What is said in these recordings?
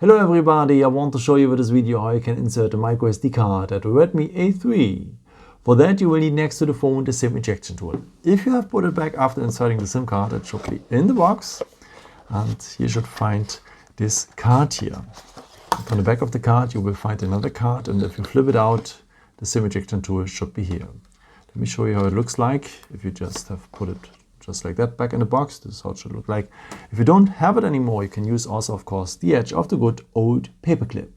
Hello everybody, I want to show you with this video how you can insert a microSD card at a Redmi A3. For that you will need next to the phone the SIM ejection tool. If you have put it back after inserting the SIM card, it should be in the box and you should find this card here. On the back of the card you will find another card, and if you flip it out the SIM ejection tool should be here. Let me show you how it looks like. If you just have put it just like that back in the box, this is how it should look like. If you don't have it anymore, you can use also of course the edge of the good old paperclip.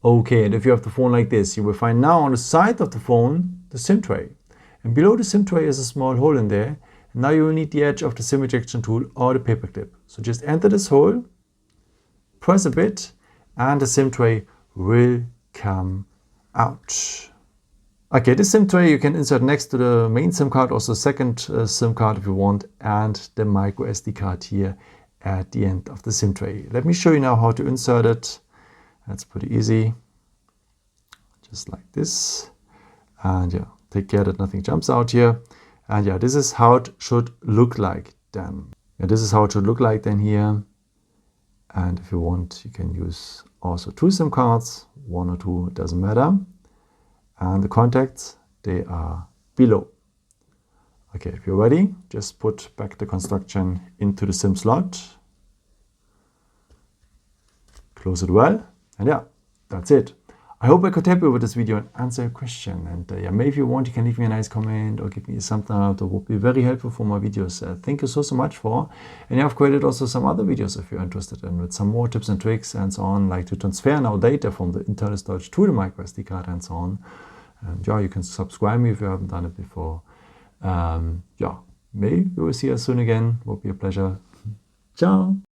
Okay, and if you have the phone like this, you will find now on the side of the phone the SIM tray. And below the SIM tray is a small hole in there. And now you will need the edge of the SIM ejection tool or the paperclip. So just enter this hole, press a bit, and the SIM tray will come out. Okay, this SIM tray you can insert next to the main SIM card, also second SIM card if you want, and the microSD card here at the end of the SIM tray. Let me show you now how to insert it. That's pretty easy. Just like this. And yeah, take care that nothing jumps out here. And yeah, this is how it should look like then. Yeah, this is how it should look like then here. And if you want, you can use also two SIM cards, one or two, it doesn't matter. And the contacts, they are below. Okay, if you're ready, just put back the construction into the SIM slot. Close it well, and yeah, that's it. I hope I could help you with this video and answer your question. And yeah, maybe if you want, you can leave me a nice comment or give me a thumbs up. That would be very helpful for my videos. Thank you so much for. And yeah, I've created also some other videos if you're interested in, with some more tips and tricks and so on, like to transfer now data from the internal storage to the microSD card and so on. And yeah, you can subscribe me if you haven't done it before. Yeah, maybe we will see us soon again. Will be a pleasure. Ciao.